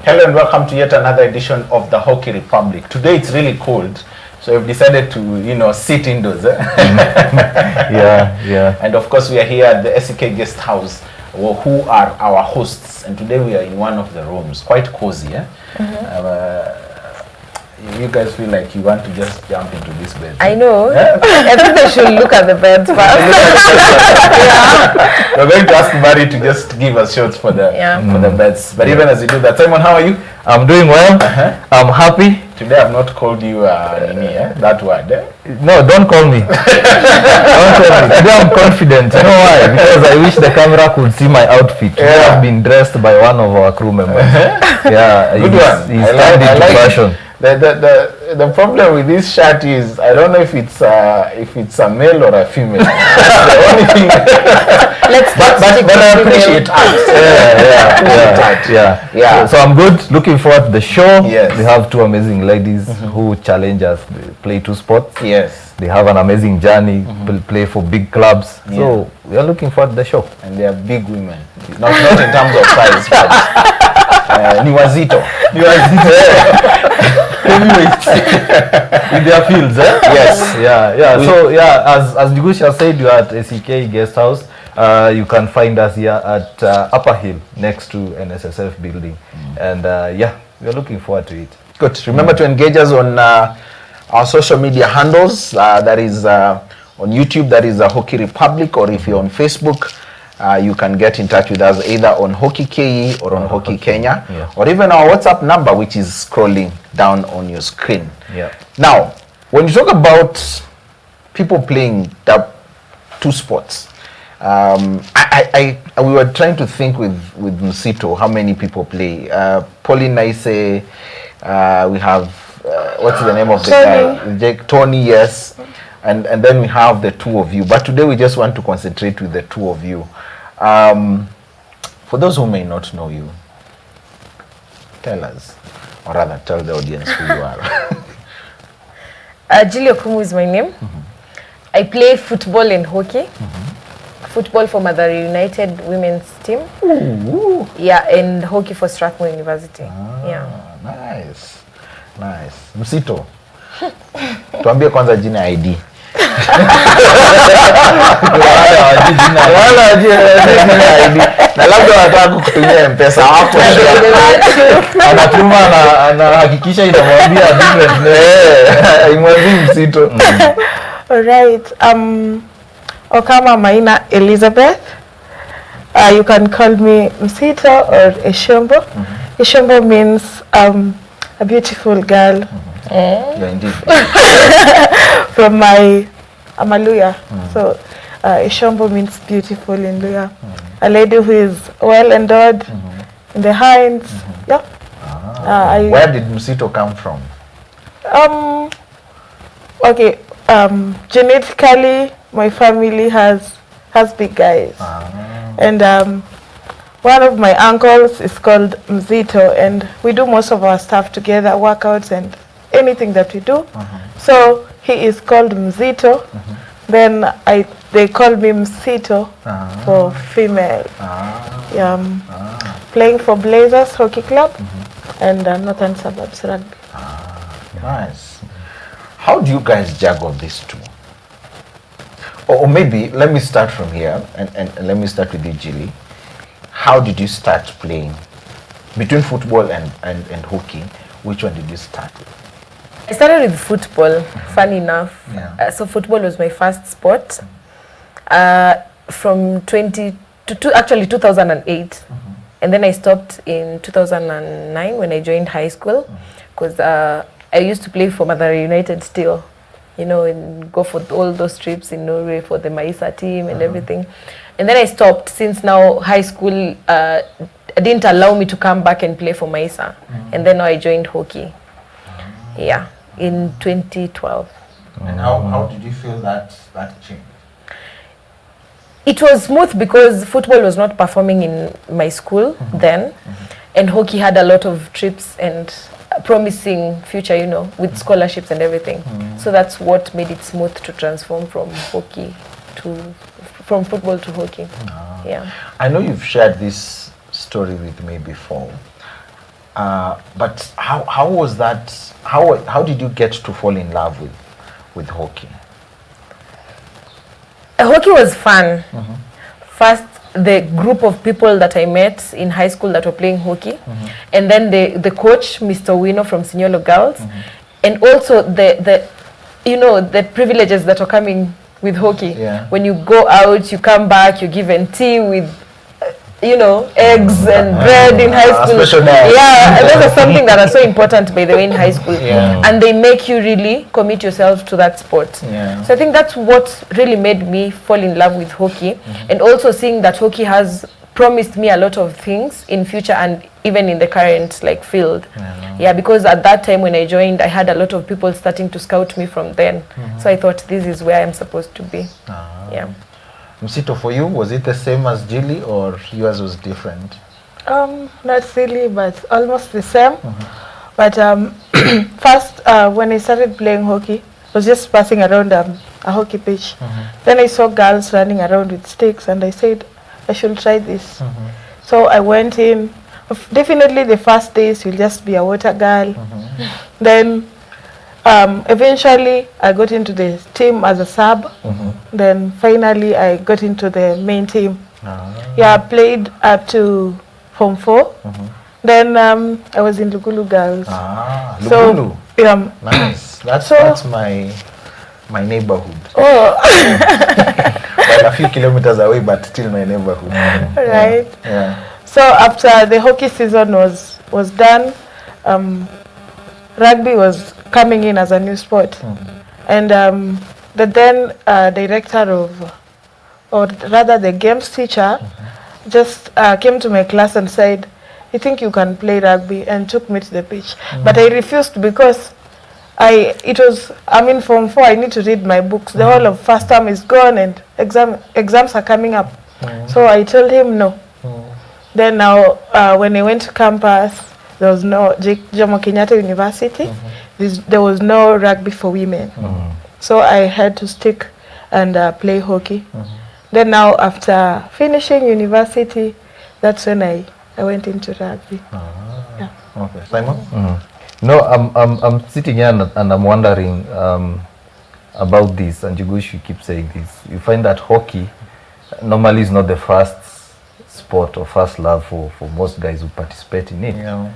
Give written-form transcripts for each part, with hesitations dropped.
Hello and welcome to yet another edition of the Hockey Republic. Today it's really cold, so we've decided to, sit indoors. Yeah. And of course we are here at the S03E guest house, who are our hosts. And today we are in one of the rooms, quite cozy. You guys feel like you want to just jump into this bed? I know. I think they should look at the beds first. We're going to ask Mary to just give us shots for the beds. But even as you do that, Simon, how are you? I'm doing well. I'm happy. Today I've not called you that word. No, don't call me. Don't call me. Today I'm confident. You know why? Because I wish the camera could see my outfit. Today I've been dressed by one of our crew members. Good one. He's turned into fashion. The problem with this shirt is I don't know if it's a male or a female. The only thing. But I appreciate art. Yeah. So I'm good. Looking forward to the show. Yes. We have two amazing ladies who challenge us, play two sports. Yes. They have an amazing journey. Play for big clubs. Yeah. So we are looking forward to the show. And they are big women. Not in terms of size, but ni wazito. In their fields, eh? Yes. Yeah. So as Jugusha said, you are at S03E guest house. You can find us here at Upper Hill next to NSSF building. And we are looking forward to it. Good. Remember to engage us on our social media handles. That is on YouTube, that is Hockey Republic, or if you're on Facebook, you can get in touch with us either on HOCKEYKE or on Hockey Kenya, or even our WhatsApp number, which is scrolling down on your screen. Yeah. Now, when you talk about people playing the two sports, we were trying to think with Msito how many people play. Pauline Naise, we have what's the name of the guy? Jake, Tony, yes. And then we have the two of you. But today we just want to concentrate with the two of you. For those who may not know you, tell us, or rather tell the audience who you are. Julia Kumu is my name. I play football and hockey. Football for Mother United women's team. Ooh. Yeah, and hockey for Strathmore University. Nice. Msito, tuambie kwanza jina ID. Na labda wanataka kukutumia M-Pesa hapo. Anatuma anahakikisha inamwambia different name. Imwambie Msito. Alright. Okama Maina Elizabeth. You can call me Msito or Eshombo. Eshombo means a beautiful girl. Yeah, indeed. From I'm a Luya. So Eshombo means beautiful in Luya. A lady who is well endowed in the hinds. Yeah. Where did Msito come from? Okay. Genetically, my family has big guys. And one of my uncles is called Mzito, and we do most of our stuff together, workouts and anything that we do. So he is called Mzito. Then they call me Msito for female. Playing for Blazers Hockey Club and Northern Suburbs Rugby. Nice. How do you guys juggle these two? Or maybe let me start from here and let me start with you, Jilly. How did you start playing between football and hockey? Which one did you start with? I started with football, funny enough. So football was my first sport from 2008. And then I stopped in 2009 when I joined high school, because I used to play for Mother United still, and go for all those trips in Norway for the Maisa team and everything. And then I stopped since now high school didn't allow me to come back and play for Maisa. And then now I joined hockey. In 2012. And how did you feel that change? It was smooth because football was not performing in my school then, and hockey had a lot of trips and promising future, with scholarships and everything. So that's what made it smooth to transform from football to hockey. I know you've shared this story with me before. But how was that? How did you get to fall in love with hockey? Hockey was fun. First, the group of people that I met in high school that were playing hockey, and then the coach, Mr. Wino from Sinyolo Girls, and also the the privileges that are coming with hockey. Yeah. When you go out, you come back, you're given tea with eggs and bread in high school. Special diet. Yeah, and that's something that is so important, by the way, in high school. Yeah. And they make you really commit yourself to that sport. Yeah. So I think that's what really made me fall in love with hockey, and also seeing that hockey has promised me a lot of things in future and even in the current field. Yeah, because at that time when I joined, I had a lot of people starting to scout me from then. So I thought this is where I'm supposed to be. Yeah. Msito, for you, was it the same as Jilly or yours was different? Not really, but almost the same. But first, when I started playing hockey, I was just passing around a hockey pitch. Then I saw girls running around with sticks, and I said, I should try this. So I went in. Definitely the first days you'll just be a water girl. Then eventually I got into the team as a sub. Then finally I got into the main team. Yeah, I played up to Form 4. Then I was in Lugulu Girls. Lugulu. So, nice. That's my neighborhood. Oh. Well, a few kilometers away, but still my neighborhood. Right. Yeah. So after the hockey season was done, rugby was coming in as a new sport, and the then director or rather the games teacher, just came to my class and said, "You think you can play rugby?" and took me to the pitch. But I refused because I'm in Form 4, I need to read my books. The whole of first term is gone and exams are coming up. So I told him no. Then now, when I went to campus, there was no Jomo Kenyatta University. There was no rugby for women. So I had to stick and play hockey. Then now, after finishing university, that's when I went into rugby. Yeah. Okay. Simon? No, I'm sitting here and I'm wondering about this, and Jigush, you keep saying this. You find that hockey normally is not the first sport or first love for most guys who participate in it. Yeah.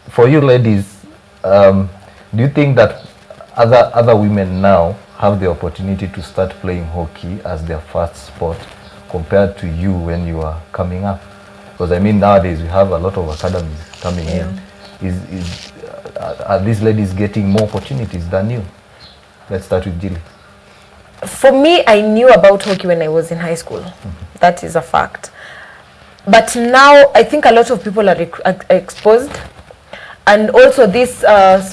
For you ladies, do you think that other women now have the opportunity to start playing hockey as their first sport compared to you when you are coming up? Because I mean, nowadays we have a lot of academies coming in. Are these ladies getting more opportunities than you? Let's start with Jilly. For me, I knew about hockey when I was in high school. That is a fact. But now I think a lot of people are exposed, and also these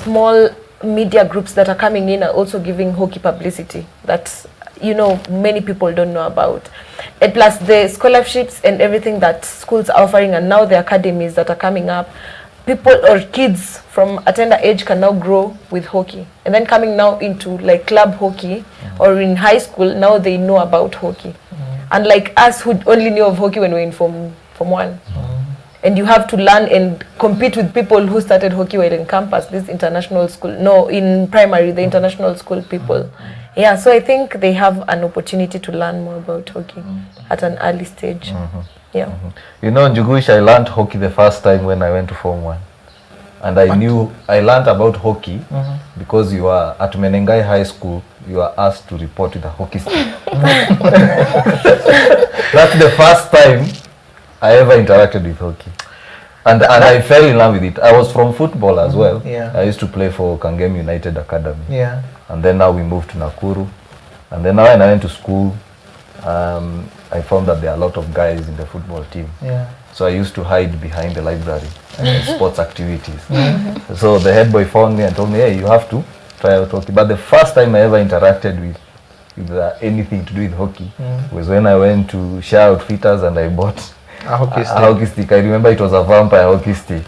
small media groups that are coming in are also giving hockey publicity that many people don't know about. And plus the scholarships and everything that schools are offering, and now the academies that are coming up, people or kids from a tender age can now grow with hockey, and then coming now into club hockey or in high school, now they know about hockey. Unlike us who only knew of hockey when we were in Form 1. And you have to learn and compete with people who started hockey while in campus, this international school, in primary, the international school people. Yeah, so I think they have an opportunity to learn more about hockey at an early stage. Yeah. Njugush, I learned hockey the first time when I went to Form 1. And I learned about hockey because you are at Menengai High School, you are asked to report to the hockey stick. That's the first time I ever interacted with hockey. And I fell in love with it. I was from football as well. Yeah. I used to play for Kangem United Academy. Yeah. And then now we moved to Nakuru. And then now when I went to school, I found that there are a lot of guys in the football team. Yeah. So I used to hide behind the library sports activities. So the head boy found me and told me, hey, you have to try out hockey. But the first time I ever interacted with anything to do with hockey was when I went to Share Outfitters and I bought a hockey stick. I remember it was a vampire hockey stick.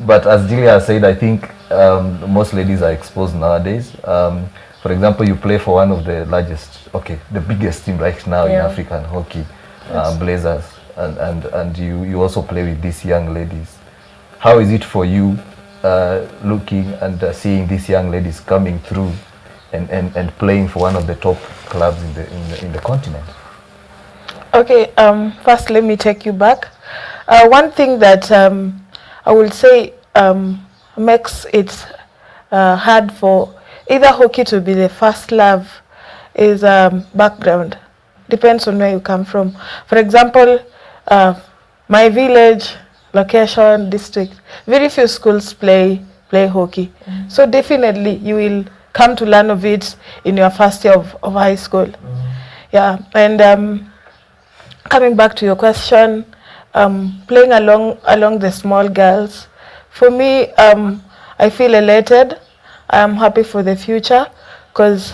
But as Julia said, I think most ladies are exposed nowadays. For example, you play for one of the the biggest team right now in African hockey, Blazers, and you also play with these young ladies. how is it for you looking and seeing these young ladies coming through and playing for one of the top clubs in the continent? Okay, first let me take you back. One thing that I will say makes it hard for either hockey to be the first love is background. Depends on where you come from. For example, my village, location, district, very few schools play hockey. So definitely you will come to learn of it in your first year of high school. Yeah, and coming back to your question, playing along the small girls, for me, I feel elated. I am happy for the future because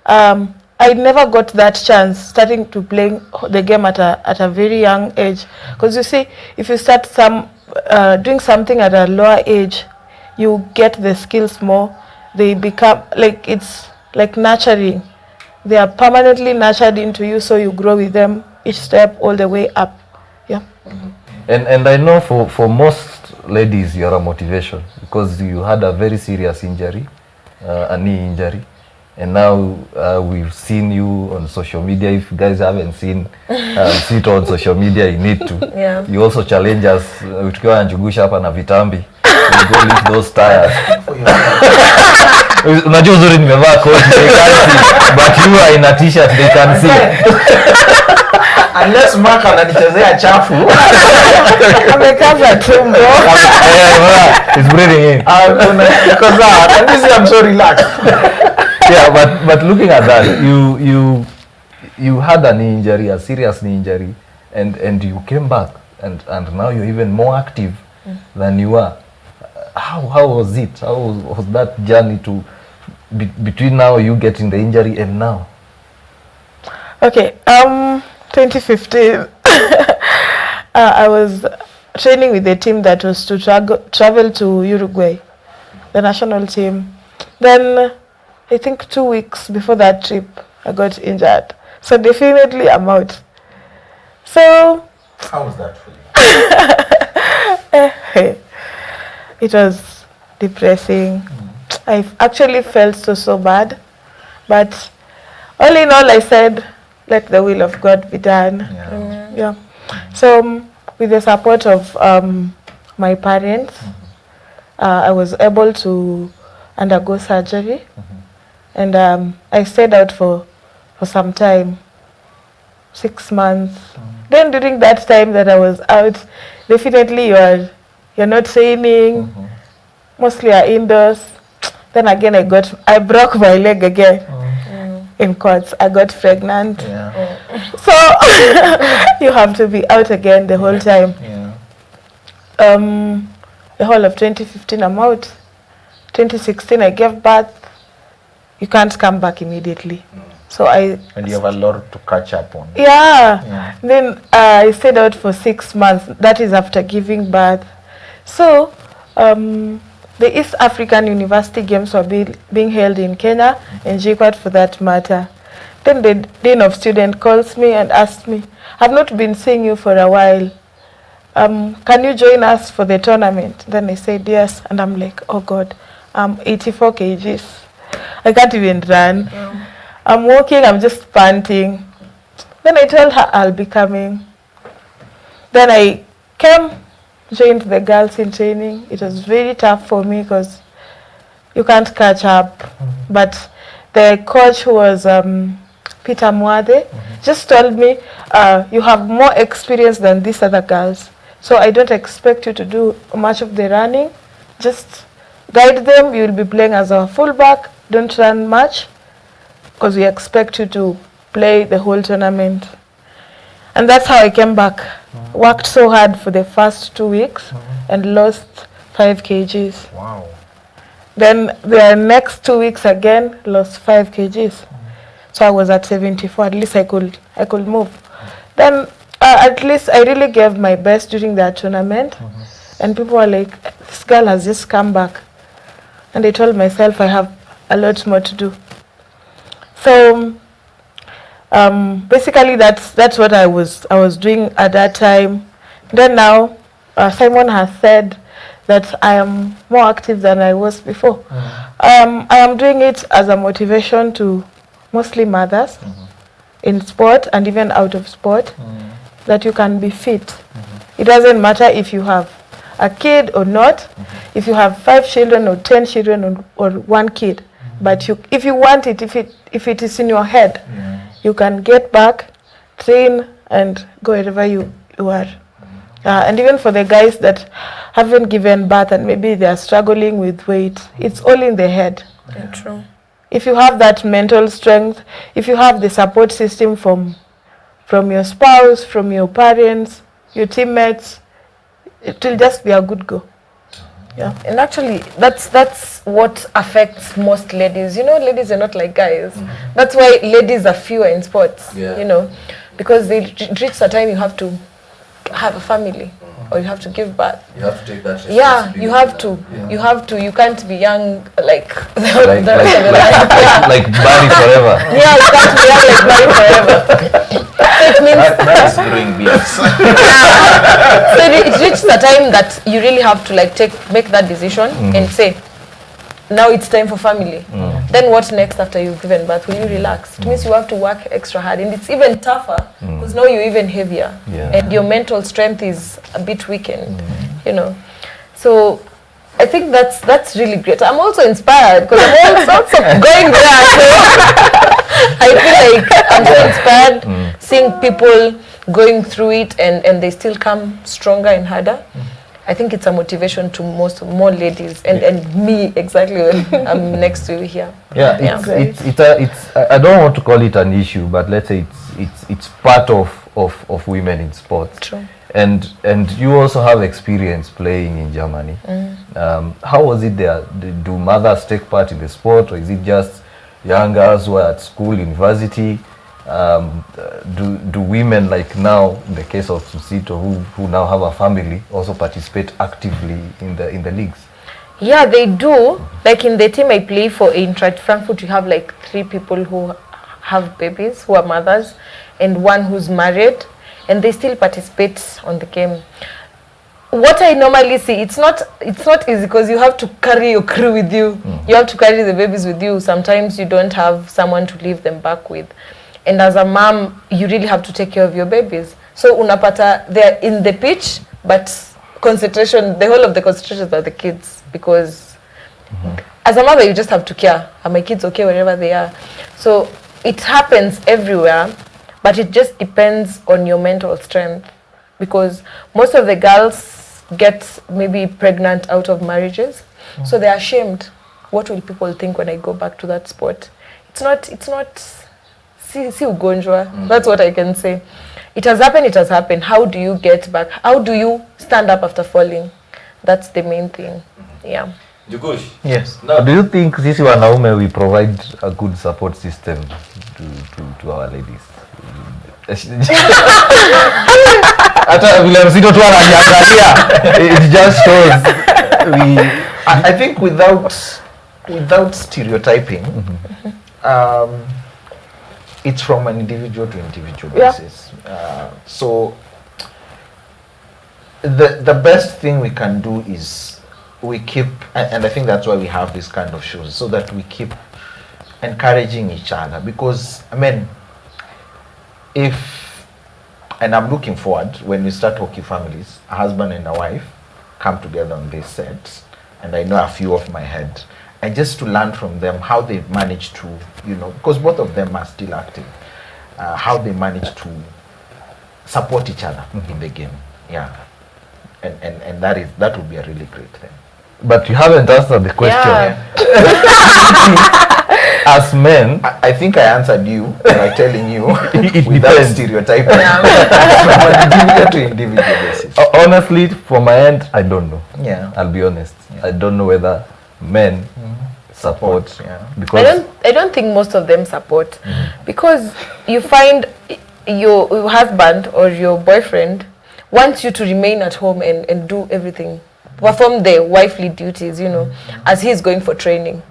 I never got that chance starting to playing the game at a very young age. Because you see, if you start doing something at a lower age, you get the skills more. They become like, it's like nurturing. They are permanently nurtured into you, so you grow with them each step all the way up. Yeah. And I know for most ladies you are a motivation because you had a very serious injury, a knee injury, and now we've seen you on social media. If you guys haven't seen see it on social media, you need to. Yeah. You also challenge us tukiwa anjugusha hapa na vitambi. You go lift those tires. Unajua uzuri nimevaa coat, they can't see, but you are in a t-shirt, they can see. Unless Mark ananichezea chafu. Amekaza tumbo. It's breathing in. Because and this I'm so relaxed. Yeah, but looking at that, you had an injury, a serious knee injury, and you came back, and now you're even more active than you were. How was it? How was that journey to between now you getting the injury and now? Okay, 2015, I was training with a team that was to travel to Uruguay, the national team. Then I think 2 weeks before that trip, I got injured. So definitely I'm out. So How was that for you? it was depressing. I actually felt so bad. But all in all, I said, let the will of God be done. Yeah. So with the support of my parents, I was able to undergo surgery. And I stayed out for some time, 6 months. Then during that time that I was out, definitely you're not training, mostly are indoors. Then again I broke my leg again in courts. I got pregnant. So you have to be out again the whole time. The whole of 2015 I'm out. 2016 I gave birth. You can't come back immediately. So and you have a lot to catch up on. Yeah. Then I stayed out for 6 months. That is after giving birth. So the East African University Games were being held in Kenya and JKUAT for that matter. Then the Dean of Students calls me and asks me, I've not been seeing you for a while. Can you join us for the tournament? Then I said yes. And I'm like, oh God, I'm 84 kgs. I can't even run. I'm walking, I'm just panting. Then I told her I'll be coming. Then I came, joined the girls in training. It was very tough for me because you can't catch up. But the coach, who was Peter Mwade, just told me, you have more experience than these other girls. So I don't expect you to do much of the running. Just guide them. You will be playing as a fullback. Don't run much because we expect you to play the whole tournament. And that's how I came back. Worked so hard for the first 2 weeks and lost 5 kgs. Wow. Then the next 2 weeks again, lost 5 kgs. So I was at 74. At least I could move. Then at least I really gave my best during that tournament. And people were like, this girl has just come back. And I told myself I have a lot more to do. So basically that's what I was doing at that time. Then now Simon has said that I am more active than I was before. I am doing it as a motivation to mostly mothers in sport and even out of sport, that you can be fit. It doesn't matter if you have a kid or not, if you have 5 children or 10 children or 1 kid, but if you want it, if it is in your head, you can get back, train, and go wherever you are. And even for the guys that haven't given birth and maybe they are struggling with weight, it's all in the head. Yeah, true. If you have that mental strength, if you have the support system from your spouse, from your parents, your teammates, it will just be a good go. Yeah. And actually, that's what affects most ladies. You know, ladies are not like guys. That's why ladies are fewer in sports. Yeah. You know, because they reach a time you have to have a family, or you have to give birth. You have to take that responsibility. Yeah, you have to. Yeah. You have to. You can't be young like the Like rest of the life. like Barry forever. Yeah, you can't be young like Barry forever. So it means That is brewing beers. so it reaches the time that you really have to like make that decision and say, now it's time for family. Then what next after you've given birth? Will you relax? It means you have to work extra hard, and it's even tougher because now you're even heavier, and your mental strength is a bit weakened. You know, so I think that's really great. I'm also inspired because I'm also going there. So I feel like I'm so inspired seeing people going through it and they still come stronger and harder. I think it's a motivation to more ladies and me exactly when I'm next to you here. Yeah, it's I don't want to call it an issue, but let's say it's part of women in sports. True. And you also have experience playing in Germany. How was it there? Do mothers take part in the sport, or is it just young girls who are at school, university? Do women, like now in the case of Susito, who now have a family, also participate actively in the leagues? Yeah, they do. Like in the team I play for in Eintracht Frankfurt, you have like 3 people who have babies, who are mothers, and 1 who's married, and they still participate on the game. What I normally see, it's not easy because you have to carry your crew with you. You have to carry the babies with you. Sometimes you don't have someone to leave them back with. And as a mom, you really have to take care of your babies. So unapata, they're in the pitch, but concentration, the whole of the concentration are the kids, because as a mother, you just have to care. Are my kids okay wherever they are? So it happens everywhere, but it just depends on your mental strength, because most of the girls get maybe pregnant out of marriages, so they're ashamed. What will people think when I go back to that sport? It's not si ugonjwa. That's what I can say. It has happened. How do you get back? How do you stand up after falling? That's the main thing. Yeah. Jukush. Yes. Now, do you think sisi wanaume we provide a good support system to our ladies? Hata vile msito tu ananiangalia, it just shows I think without stereotyping, it's from an individual to individual basis. So the best thing we can do is we keep, and I think that's why we have this kind of shows, so that we keep encouraging each other. Because I mean, and I'm looking forward when we start Hockey Families, a husband and a wife come together on this set, and I know a few off my head, and just to learn from them how they manage to, because both of them are still active, how they manage to support each other in the game. Yeah, and that would be a really great thing. But you haven't answered the question. As men, I think I answered you by telling you it without depends. stereotyping from an individual to individual basis. Honestly, from my end, I don't know. Yeah, I'll be honest. I don't know whether men support. Because I don't think most of them support, because you find your husband or your boyfriend wants you to remain at home and do everything, perform the wifely duties, as he's going for training.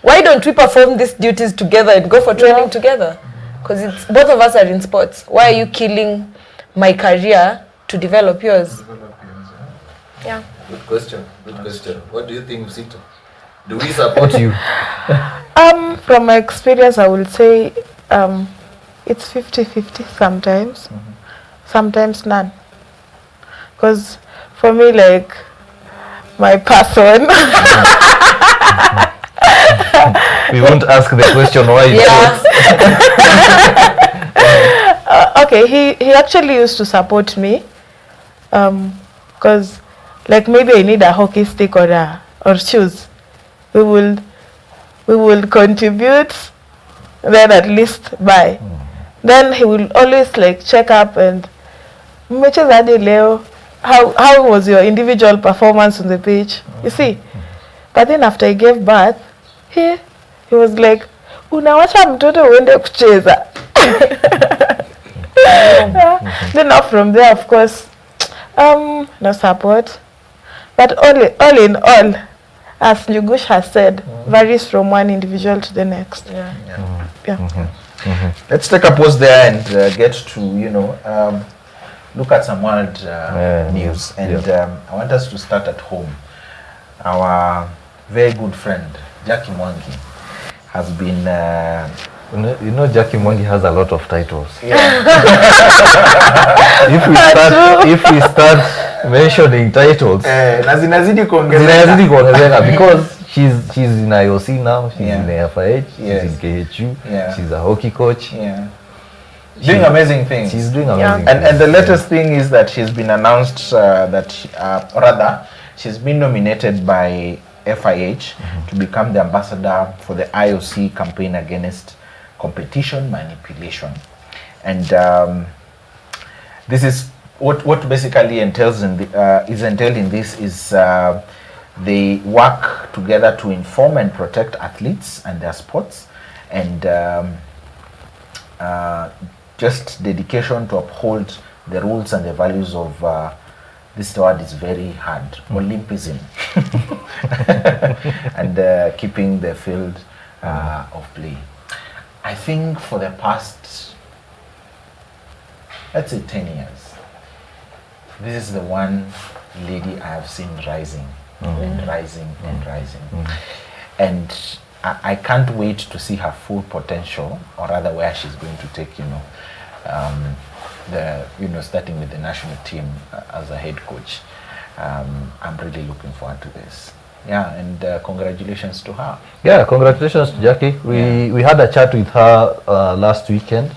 Why don't we perform these duties together and go for training together? Because it's both of us are in sports. Why are you killing my career to develop yours? Yeah. Good question. Good question. What do you think, Mzito? Do we support you? From my experience, I will say it's 50-50 sometimes, sometimes none. Because for me, like, my person, We won't ask the question why. okay, he actually used to support me, because like maybe I need a hockey stick or shoes. We will contribute, then at least buy. Then he will always like check up and mmecheza hadi leo, how was your individual performance on the pitch, you see. But then after I gave birth, he was like, unawacha mtoto uende kucheza. Then now from there, of course, no support. But all in all, as Njugush has said, varies from one individual to the next. Let's take a pause there and get to, look at some world news. And I want us to start at home. Our very good friend, Jackie Mwangi, has been... Jackie Mwangi has a lot of titles. Yeah. If we start mentioning titles, Zinazidi kuongezeka because she's in IOC now, she's in FIH, Yes. she's in KHU, Yeah. she's a hockey coach. Yeah. Doing amazing things. She's doing amazing And things. the latest thing is that she's been announced she's been nominated by FIH to become the ambassador for the IOC campaign against competition manipulation. And this is what basically entails is entailed in this is they work together to inform and protect athletes and their sports, and just dedication to uphold the rules and the values of this word is very hard, Olympism, and keeping the field of play. I think for the past, let's say 10 years, this is the one lady I have seen rising and rising and rising. And I can't wait to see her full potential, or rather where she's going to take, starting with the national team as a head coach. I'm really looking forward to this. Yeah, and congratulations to her. Yeah, congratulations to Jackie. We had a chat with her last weekend.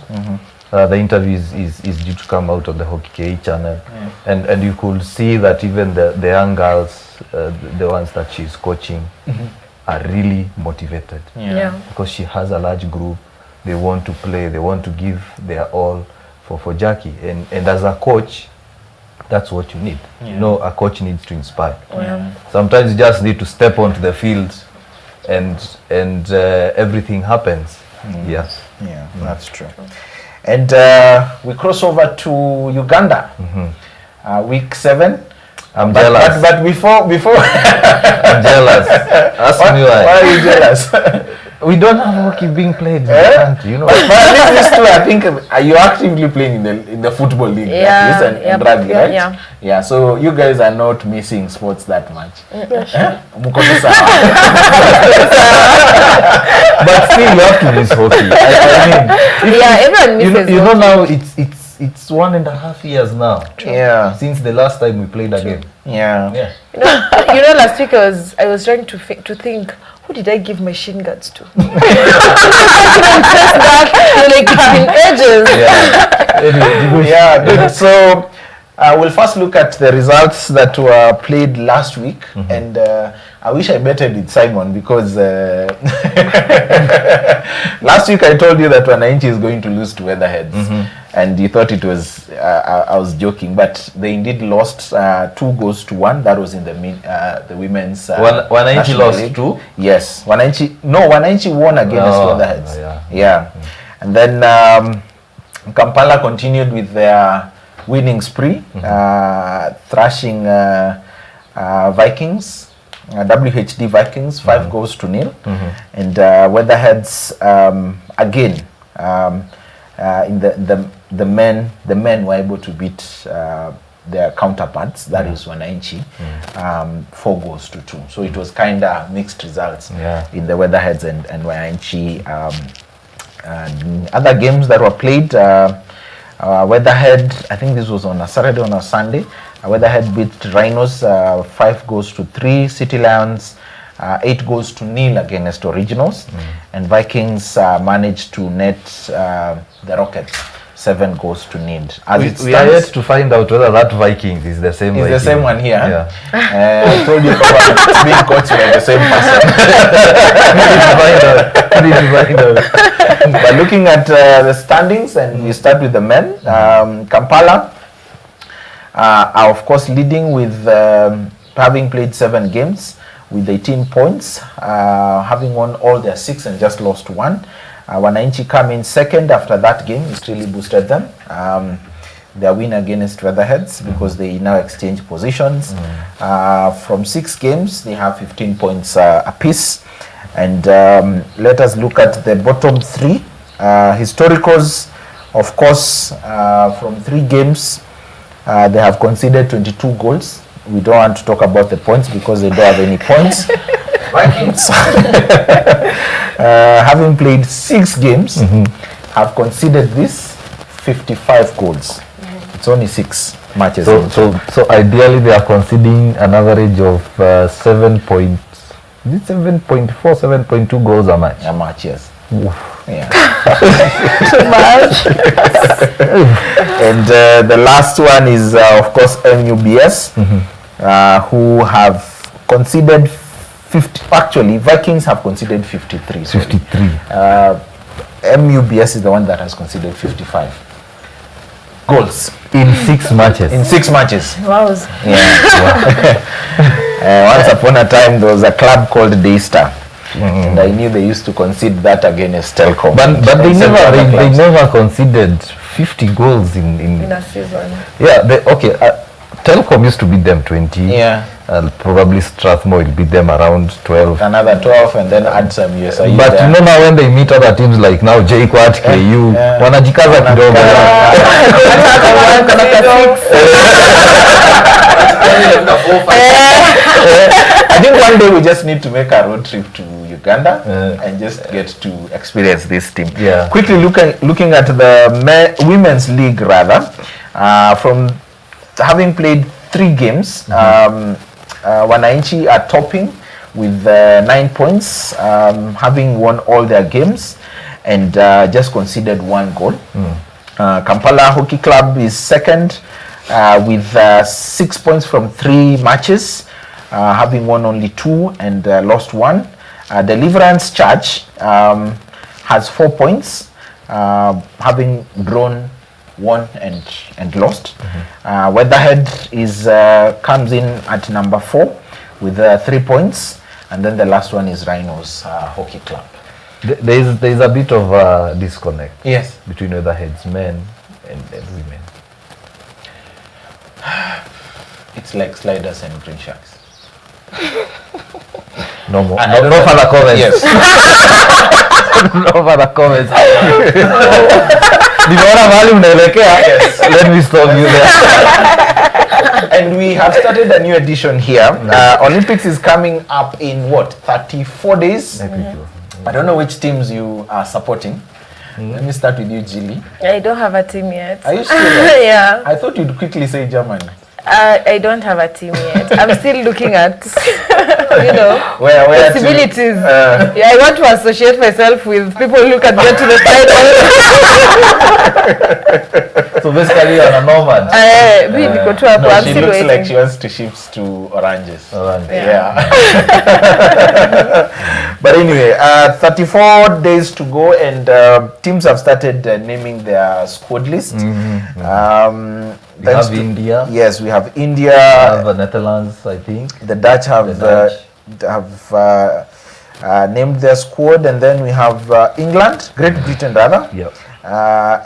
The interview is due to come out on the HOCKEYKE channel, and you could see that even the young girls, the ones that she's coaching, are really motivated. Because she has a large group. They want to play. They want to give their all for Jackie. And as a coach, that's what you need. A coach needs to inspire. Sometimes you just need to step onto the field, and everything happens. Yes. Yeah, that's true. And we cross over to Uganda, week 7. I'm jealous. But before I'm jealous. Ask me why. Why are you jealous? We don't have hockey being played in the country, But at least this too, I think you're actively playing in the football league, at least, and rugby, right? Yeah. So you guys are not missing sports that much. Mko sawa. But still, you have to miss hockey. Everyone misses hockey. Now it's 1.5 years now. Yeah. Since the last time we played a game. Yeah. Last week I was trying to think, who did I give my shin guards to? Like, it's been ages. Yeah, good. So we'll first look at the results that were played last week, and I wish I betted with Simon, because last week I told you that Wananchi is going to lose to Weatherheads, and you thought it was I was joking, but they indeed lost 2-1. That was in the women's. Wananchi lost league. 2? Yes, Wananchi won against Weatherheads. And then Kampala continued with their winning spree, thrashing Vikings, WHD Vikings, 5-0. And Weatherheads again in the men were able to beat their counterparts, that is Wananchi, 4-2. So it was kind of mixed results in the Weatherheads and Wananchi. Other games that were played, Weatherhead, I think this was on a Saturday, on a Sunday. Weatherhead beat Rhinos 5-3. City Lions 8-0 against Originals, and Vikings managed to net the Rockets 7-0. We are yet to find out whether that Vikings is the same. It's Viking. the same one here. Yeah. I told you it's being coached by the same person. We need to find out. But looking at the standings, and we start with the men, Kampala are of course leading with having played 7 games with 18 points, having won all their 6 and just lost 1. Wananchi come in second after that game. It really boosted them. Their win against Weatherheads, because they now exchange positions. From 6 games, they have 15 points apiece. And let us look at the bottom 3. Historicals, of course, from 3 games, they have conceded 22 goals. We don't want to talk about the points because they don't have any points. Vikings, having played 6 games, have conceded this 55 goals. It's only 6 matches. So ideally they are conceding an average of 7.4, 7.2 goals a match. A match, yes. Oof. Yeah. Too much. And the last one is, of course, MUBS, who have conceded 50. Actually, Vikings have conceded 53. 53. MUBS is the one that has conceded 55 goals In 6 matches. in 6 matches. Wow. Yeah. Once upon a time, there was a club called Daystar. And I knew they used to concede that against Telkom. But they never conceded 50 goals in In a season. yeah. Okay. Telkom used to beat them 20. Yeah. Probably Strathmore will beat them around 12. Another 12, and then add some USIU But there. you know now when they meet other teams like now JKUAT, KU, wanajikaza kidogo. I think one day we just need to make a road trip to Uganda and just get to experience this team. Yeah. Quickly looking at the women's league, rather, from having played 3 games, Wananchi are topping with 9 points, having won all their games and just conceded 1 goal. Kampala Hockey Club is second with 6 points from 3 matches, having won only 2 and lost 1. Deliverance Church has 4 points, having drawn 1 and lost. Weatherhead comes in at number 4 with 3 points, and then the last one is Rhinos Hockey Club. There is a bit of a disconnect. Yes. Between Weatherheads men and women. It's like sliders and green sharks. No more. I don't No know. further comments. Yes. No further comments. Nimeona mahali unaelekea. Let me stop you there. And we have started a new edition here. Olympics is coming up in what, 34 days? I don't know which teams you are supporting. Let me start with you, Jilly. I don't have a team yet. Are you serious? Yeah. I thought you'd quickly say Germany. I don't have a team yet. I'm still looking at, Where possibilities. Yeah, I want to associate myself with people who can get to the title. So basically you're a nomad. Me niko tu hapo. No, I'm she still looks waiting. like she wants to shift to oranges. Orange. Yeah. But anyway, 34 days to go, and teams have started naming their squad list. We have India. Yes, we have India. We have the Netherlands, I think. The Dutch have named their squad, and then we have England, Great Britain rather, Yep.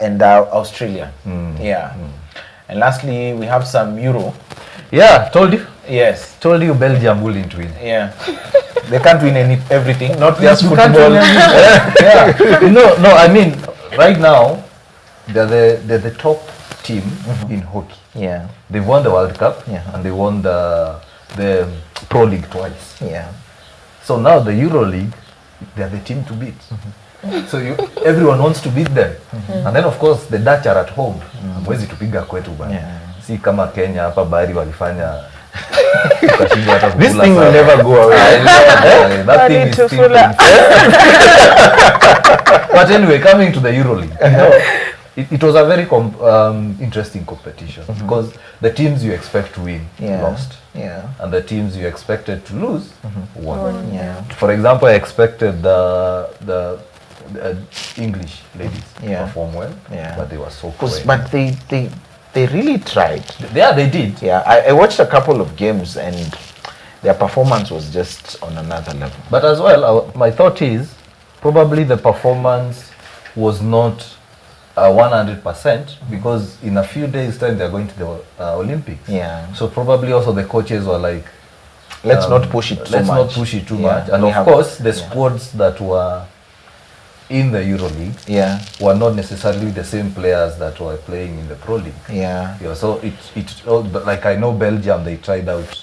and Australia. Yeah. And lastly, we have some Euro. Yeah, told you. Yes. Told you Belgium wouldn't win. Yeah. They can't win everything, not just You can't football. win everything. No, I mean, right now, they're the top team in hockey. Yeah. They won the World Cup, Yeah. and they won the Pro League twice. Yeah. So now the Euro League, they are the team to beat. So everyone wants to beat them. And then of course the Dutch are at home. Hamwezi tupiga kwetu bana. Yeah. Si kama Kenya hapa Bahari walifanya tukashindwa hata This kukula thing will sana. never go away. That thing is to still full up. But anyway, coming to the Euro League, you know, it was a very interesting competition because the teams you expect to win Yeah. lost, Yeah. and the teams you expected to lose won. Yeah. For example, I expected the English ladies to Yeah. perform well, Yeah. but they were so poor. But they really tried. Yeah, they did. Yeah, I watched a couple of games and their performance was just on another level. But as well, my thought is probably the performance was not 100% because in a few days' time they're going to the Olympics. Yeah. So probably also the coaches were like, Let's not push it too let's much. not push it too Yeah, much. And we of have- course, the squads that were in the Euro League Yeah. were not necessarily the same players that were playing in the Pro League. Yeah. Yeah, so like I know Belgium, they tried out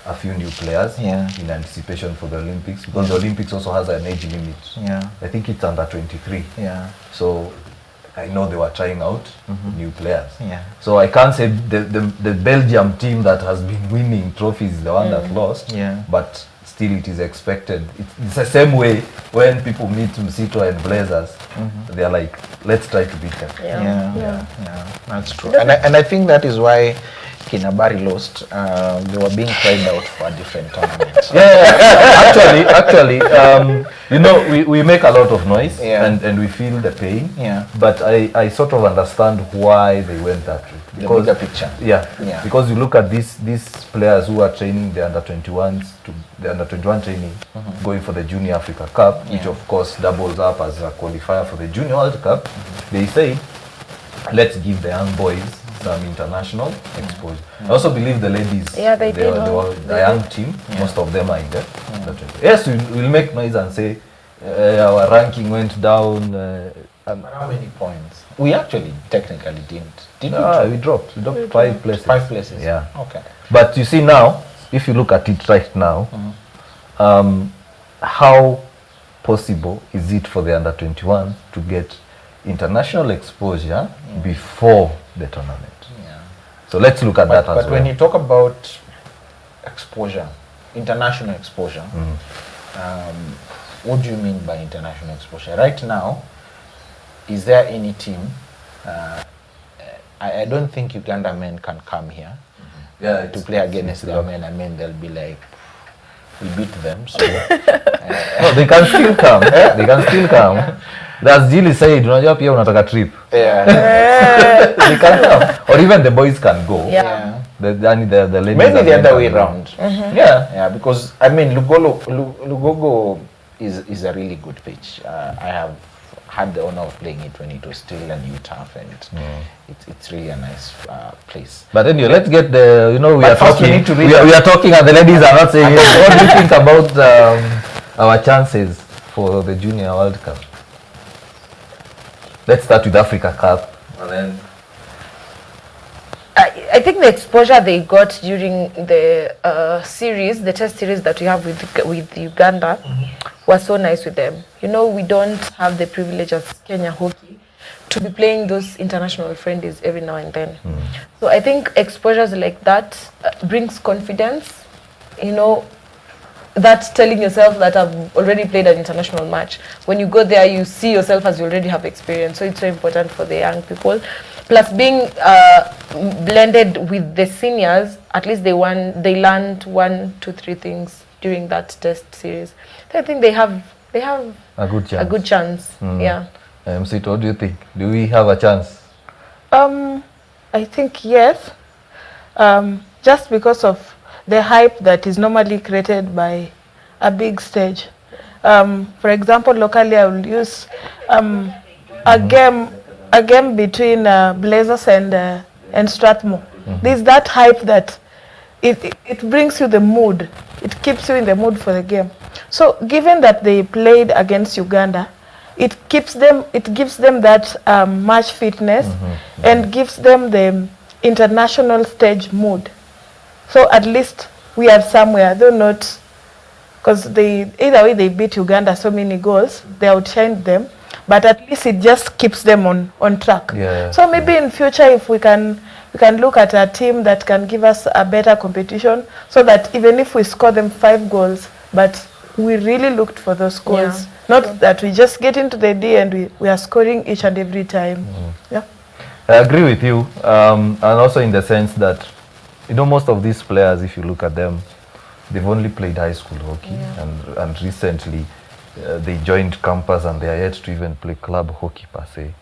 a few new players Yeah. in anticipation for the Olympics because the Olympics also has an age limit. Yeah. I think it's under 23. Yeah. So I know they were trying out new players. Yeah. So I can't say the Belgium team that has been winning trophies is the one that lost. Yeah. But still it is expected. It's the same way when people meet Msito and Blazers, they're like, let's try to beat them. Yeah. Yeah. That's true. And I think that is why Kinabari lost. They were being tried out for a different tournament. Actually, you know, we make a lot of noise Yeah. and we feel the pain. Yeah. But I sort of understand why they went that route. The bigger picture. Yeah. Yeah. Because you look at these players who are training the under 21s to the under 21 training, going for the Junior Africa Cup, which Yeah. of course doubles up as a qualifier for the Junior World Cup. They say, let's give the young boys some international exposure. I also believe the ladies, Yeah, they did. were the young team, most of them are in the 20. Yes, we'll make noise and say our ranking went down. How many points? We actually technically didn't. Did We dropped 5 places. 5 places? Yeah. Okay. But you see now, if you look at it right now, how possible is it for the under 21 to get international exposure before the tournament? Yeah. So let's look at that as But well. when you talk about exposure, international exposure, what do you mean by international exposure? Right now, is there any team? I don't think Uganda men can come here to play against their men. I mean, they'll be like, we beat them. So No, they can still come. They can still come. As Jilly said, unajua pia unataka trip. yeah. They can come. Or even the boys can go. Yeah. The ladies Maybe and the men other can way go. around. Yeah. Yeah, because I mean, Lugogo is a really good pitch. I have had the honor of playing it when it was still a new turf, and it's really a nice place. But anyway, let's get the, you know, we But are first we talking, need to read we are talking and the ladies are not saying it. What do you think about our chances for the Junior World Cup? Let's start with Africa Cup and then I think the exposure they got during the series, the test series that we have with Uganda, was so nice with them. You know, we don't have the privilege as Kenya Hockey to be playing those international friendlies every now and then. So I think exposures like that brings confidence. You know, that's telling yourself that I've already played an international match. When you go there, you see yourself as you already have experience. So it's so important for the young people. Plus, being blended with the seniors, at least they learned 1, 2, 3 things during that test series. So I think they have a good chance. a good chance. Yeah. Msito, what do you think? Do we have a chance? I think yes. Just because of the hype that is normally created by a big stage. For example, locally I will use a game between Blazers and Strathmore. There's that hype that it brings you the mood. It keeps you in the mood for the game. So given that they played against Uganda, it gives them that match fitness and gives them the international stage mood. So at least we are somewhere, though not, because either way they beat Uganda so many goals, they outshined them, but at least it just keeps them on track. Yeah. So maybe in future, if we can look at a team that can give us a better competition, so that even if we score them 5 goals, but we really looked for those goals. Yeah. Not that we just get into the D and we are scoring each and every time. Yeah. I agree with you, and also in the sense that, you know, most of these players, if you look at them, they've only played high school hockey, and recently they joined campus and they are yet to even play club hockey per se.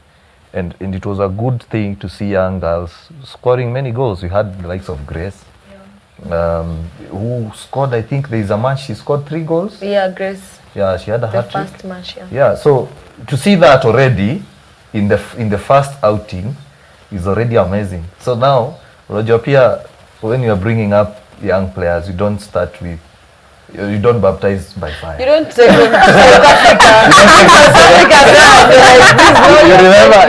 And it was a good thing to see young girls scoring many goals. We had the likes of Grace, who scored, I think there is a match, she scored 3 goals. Yeah, Grace. Yeah, she had a The hat-trick. first match, yeah. Yeah, so to see that already in the first outing is already amazing. So now, unajua pia, when you are bringing up young players, you don't start with, you don't baptize by fire. You don't take them to South Africa.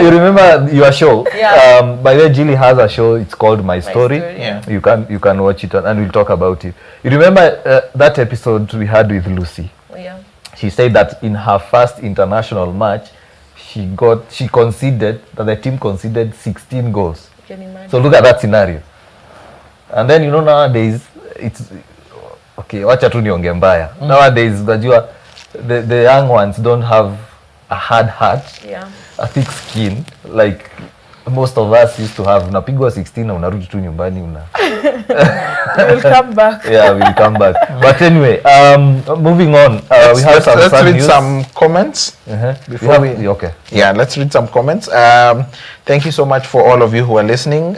You remember your show? Yeah. By the way, Jilly has a show. It's called My Story. Yeah. You can watch it and we'll talk about it. You remember that episode we had with Lucy? Yeah. She said that in her first international match, she conceded, that the team conceded 16 goals. Can you imagine? So look at that scenario. And then, you know, nowadays it's okay, wacha tu nionge mbaya. Nowadays unajua the young ones don't have a hard heart, Yeah. a thick skin like most of us used to have. Unapigwa 16 na unarudi tu nyumbani We'll come back. yeah, we'll come back. But anyway, moving on, we have some let's sad read news. some comments. Before we okay. Yeah, let's read some comments. Thank you so much for all of you who are listening.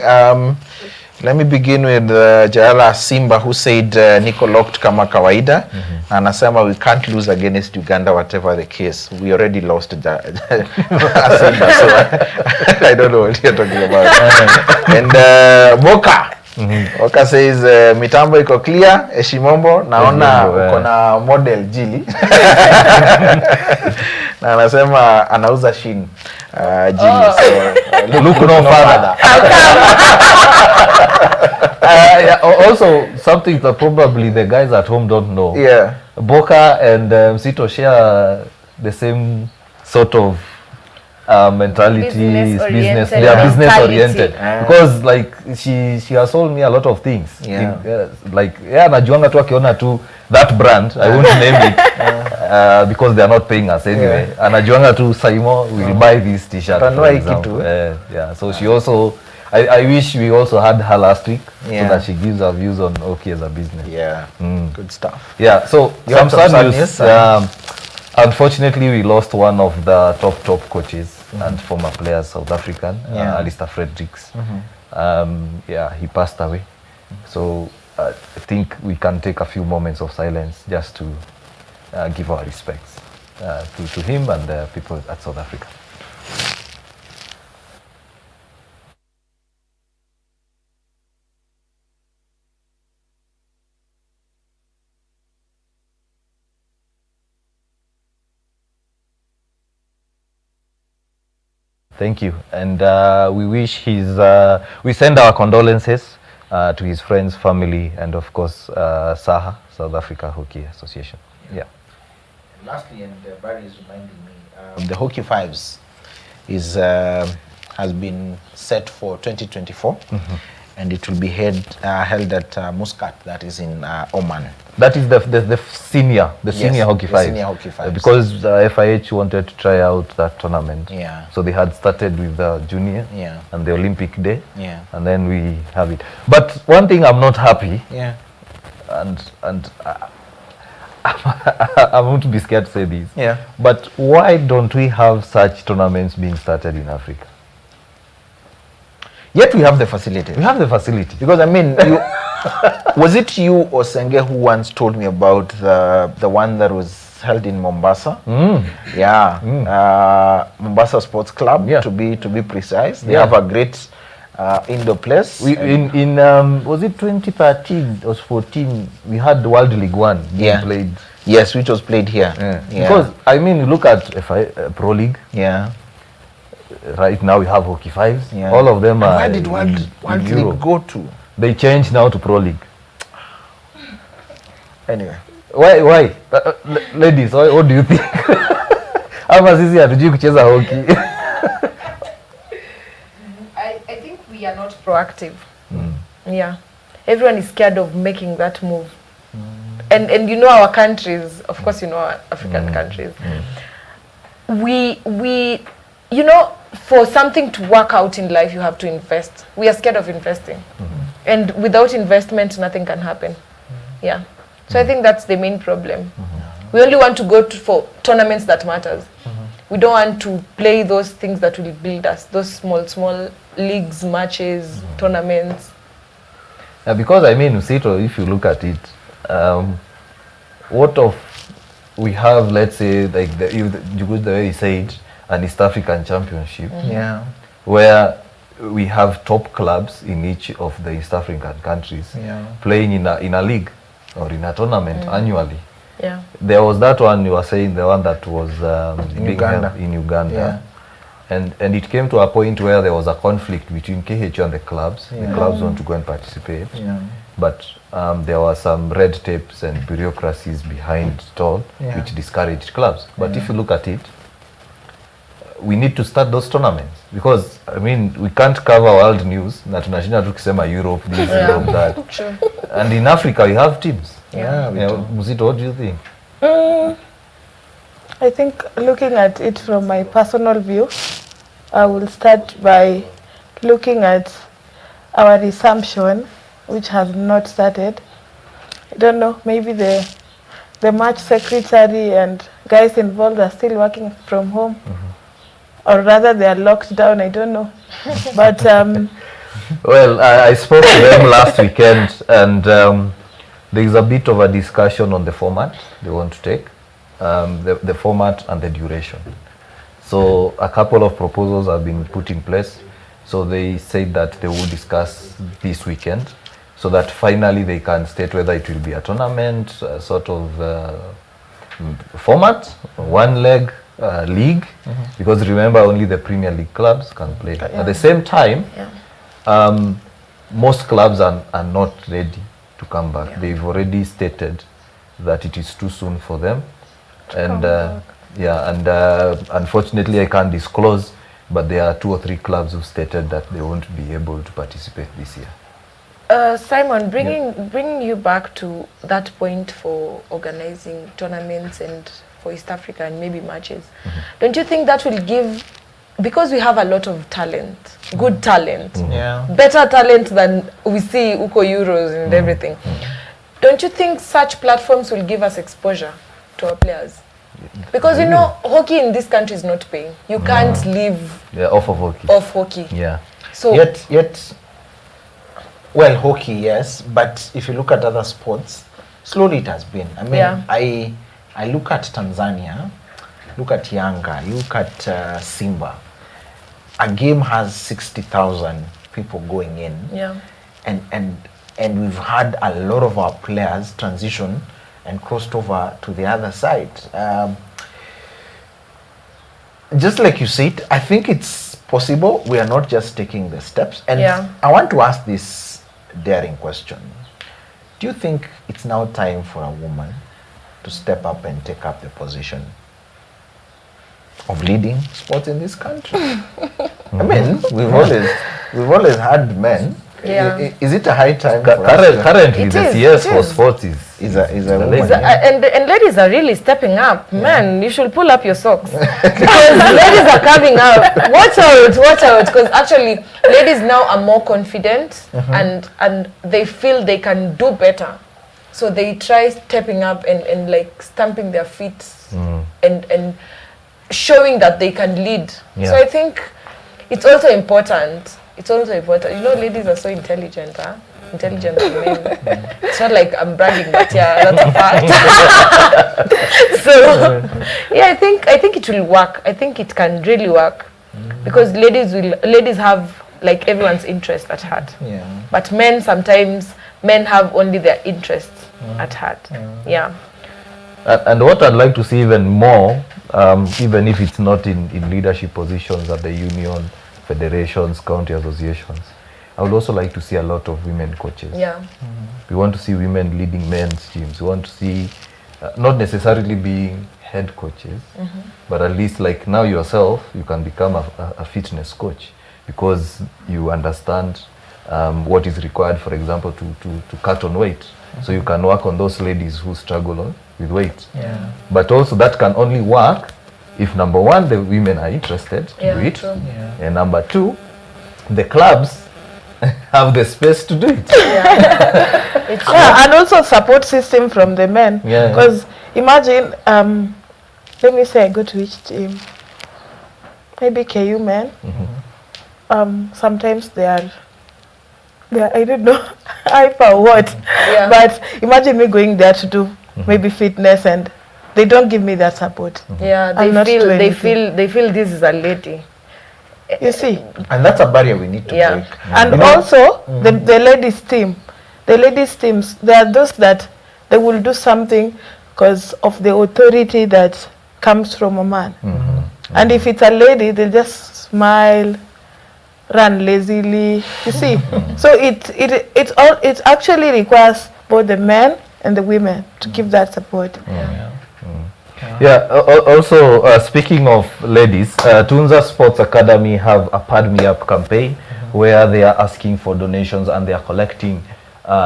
Let me begin with Jaala Simba, who said Nico locked kama kawaida. Anasema we can't lose against Uganda whatever the case. We already lost Simba, so I don't know what you're talking about. And Boka. Boka says mitambo iko clear, Eshimombo, naona uko na model Jili. Na anasema anauza shin. Jili, so Look no further. Yeah, also something that probably the guys at home don't know. yeah. Boka and Sito share the same sort of mentality, business. They are business oriented. Because like she has told me a lot of things. Yeah. Like najuanga tu akiona tu that brand, I won't name it because they are not paying us anyway. Anajuanga tu Saimo will buy this t-shirt. For example. Yeah. So she also, I wish we also had her last week so that she gives her views on hockey as a business. Yeah, good stuff. Yeah, so You some have some sad news. sadness, Unfortunately, we lost one of the top coaches and former players, South African, Alistair Fredericks. Yeah, he passed away. So I think we can take a few moments of silence just to give our respects to him and the people at South Africa. Thank you, and we wish we send our condolences to his friends, family, and of course SAHA, South Africa Hockey Association. Yeah. Lastly, and Barry is reminding me, the Hockey Fives has been set for 2024, and it will be held at Muscat, that is in Oman. That is the senior Hockey Fives. Senior Hockey Fives. Because FIH wanted to try out that tournament. Yeah. So they had started with the junior and the Olympic day. Yeah. And then we have it. But one thing I'm not happy. Yeah. And I won't be scared to say this. Yeah. But why don't we have such tournaments being started in Africa? Yet we have the facility. We have the facility. Because I mean, was it you or Senge who once told me about the one that was held in Mombasa? Yeah. Mombasa Sports Club, to be precise. They have a great indoor place. In was it 2013 or 14? We had the World League One being played. Yes, which was played here. Because I mean, look at Pro League. Yeah. right now we have Hockey Fives. Yeah. All of them And are where did World in League Europe. go to? They changed now to Pro League. Anyway. Why? Ladies, what do you think? Ama sisi hatujui kucheza hockey. I think we are not proactive. Yeah. Everyone is scared of making that move. And you know our countries, of course you know our African countries. We you know, for something to work out in life you have to invest. We are scared of investing. And without investment nothing can happen. Yeah. So I think that's the main problem. We only want to go for tournaments that matters. We don't want to play those things that will build us, those small leagues, matches, tournaments. Yeah, because I mean, Usito, if you look at it, what of we have, let's say, like the way you said, an East African Championship, Yeah. where we have top clubs in each of the East African countries playing in a league or in a tournament annually. Yeah. There was that one you were saying, the one that was In being Uganda. held in Uganda. Yeah. And it came to a point where there was a conflict between KHU and the clubs. The Yeah. clubs want to go and participate. Yeah. But there were some red tapes and bureaucracies behind it all, Yeah. which discouraged clubs. But if you look at it, we need to start those tournaments, because I mean we can't cover world news na tunashinda tu kusema Europe this, Europe that. True. And in Africa we have teams. Yeah. we do. Muzito, what do you think? I think looking at it from my personal view, I will start by looking at our resumption, which has not started. I don't know, maybe the match secretary and guys involved are still working from home, or rather they are locked down, I don't know. But Well, I spoke to them last weekend, and there is a bit of a discussion on the format they want to take, the format and the duration. So a couple of proposals have been put in place. So they said that they will discuss this weekend, so that finally they can state whether it will be a tournament, sort of format, one leg league, because remember only the Premier League clubs can play. At the same time, most clubs are not ready to come back. They've already stated that it is too soon for them, and unfortunately I can't disclose, but there are 2 or 3 clubs who stated that they won't be able to participate this year. Simon, bringing you back to that point for organizing tournaments and for East Africa and maybe matches, don't you think that will give, because we have a lot of talent, good talent, Yeah. better talent than we see Uko Euros and everything, don't you think such platforms will give us exposure to our players? Because you know, hockey in this country is not paying. You can't live Off of hockey. off hockey. Yeah. So Yet, well, hockey, yes, but if you look at other sports, slowly it has been. I mean, I look at Tanzania, look at Yanga, look at Simba. A game has 60,000 people going in, and we've had a lot of our players transition and crossed over to the other side. Just like you said, I think it's possible. We are not just taking the steps. And I want to ask this daring question. Do you think it's now time for a woman to step up and take up the position of leading sports in this country? I mean, we've always had men. Yeah. Is it a high time for us? Currently, It the is, CS it for is. sports is a woman? lady. and ladies are really stepping up. Man, you should pull up your socks because ladies are coming up. Watch out, because actually ladies now are more confident and they feel they can do better. So they try stepping up and like stamping their feet and showing that they can lead. Yeah. So I think it's also important. It's also important. You know, ladies are so intelligent, intelligent men. It's not like I'm bragging, but yeah, that's a fact. So yeah, I think it will work. I think it can really work because ladies have like everyone's interest at heart. Yeah. But men have only their interests at heart. Yeah. And what I'd like to see even more even if it's not in leadership positions at the union, federations, county associations. I would also like to see a lot of women coaches. Yeah. We want to see women leading men's teams. We want to see, not necessarily being head coaches, but at least like now yourself, you can become a fitness coach because you understand what is required, for example, to cut on weight. So you can work on those ladies who struggle with weight. Yeah. But also that can only work if, number one, the women are interested to do it. True. Yeah. And number two, the clubs have the space to do it. Yeah, and also support system from the men. Yeah. Because imagine, let me say I go to each team, maybe KU men. Sometimes they are I don't know hyper what, Yeah. but imagine me going there to do maybe fitness and they don't give me that support. Yeah, I'm not doing they anything. feel this is a lady. You see, And that's a barrier we need to Yeah. break. and You know, also the ladies teams, there are those that they will do something because of the authority that comes from a man. And if it's a lady, they just smile, run lazily. You see, so it actually requires both the men and the women to give that support. Yeah, also speaking of ladies, Tunza Sports Academy have a Pad Me Up campaign where they are asking for donations and they are collecting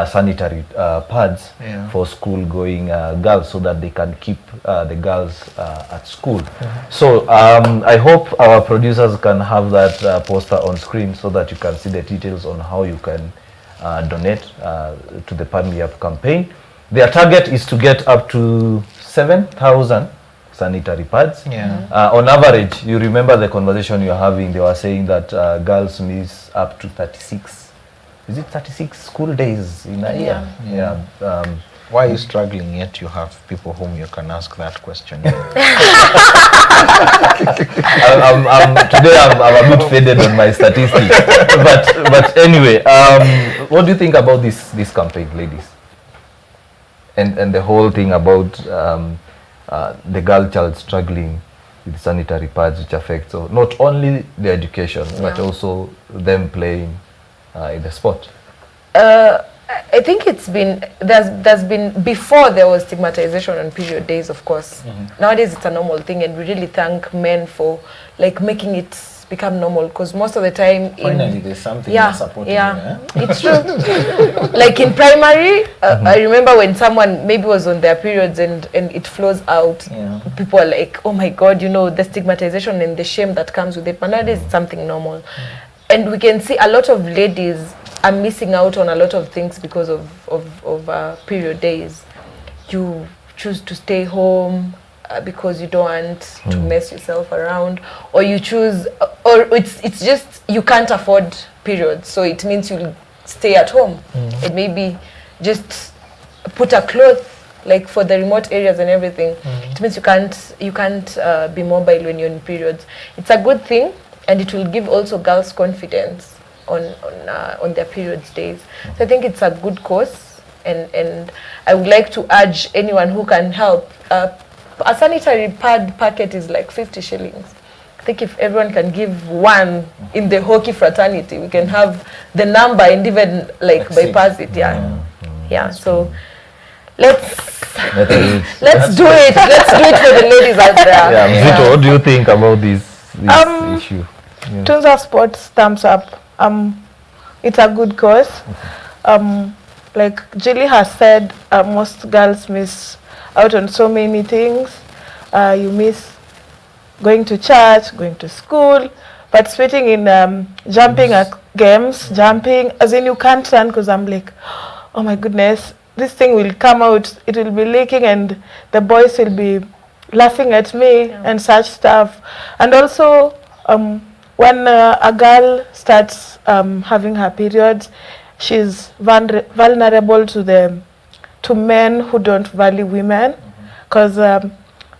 sanitary pads for school going girls so that they can keep the girls at school. So I hope our producers can have that poster on screen so that you can see the details on how you can donate to the Pad Me Up campaign. Their target is to get up to 7,000 sanitary pads. On average, you remember the conversation you're having, they were saying that girls miss up to 36. Is it 36 school days in a year? Yeah. why are you struggling yet you have people whom you can ask that question? Today I'm a bit faded on my statistics. but anyway, what do you think about this campaign, ladies? And the whole thing about the girl child struggling with sanitary pads, which affects not only the education but also them playing in the sport. I think it's been there's been, before there was stigmatization on period days, of course. Nowadays it's a normal thing, and we really thank men for like making it become normal, because most of the time Finally there's something that's supporting you, eh? it's true. Like in primary, I remember when someone maybe was on their periods and it flows out, people are like, oh my god, you know, the stigmatization and the shame that comes with it. But nowadays it's something normal, and we can see a lot of ladies are missing out on a lot of things because of period days. You choose to stay home because you don't want to mess yourself around, or you choose, or it's just you can't afford periods, so it means you'll stay at home and maybe just put a cloth like for the remote areas and everything. It means you can't be mobile when you're in periods. It's a good thing, and it will give also girls confidence on their periods days. So I think it's a good cause, and I would like to urge anyone who can help. A sanitary pad packet is like 50 shillings. I think if everyone can give one in the hockey fraternity, we can have the number and even like bypass it. So let's do it. Let's do it for the ladies out there. Vito, what do you think about this issue? Tunza Sports thumbs up. It's a good cause. Like Julie has said, most girls miss out on so many things. You miss going to church, going to school, participating in jumping at games, jumping, as in you can't run, because I'm like, oh my goodness, this thing will come out, it will be leaking, and the boys will be laughing at me and such stuff. And also, when a girl starts having her periods, she's vulnerable to men who don't value women, because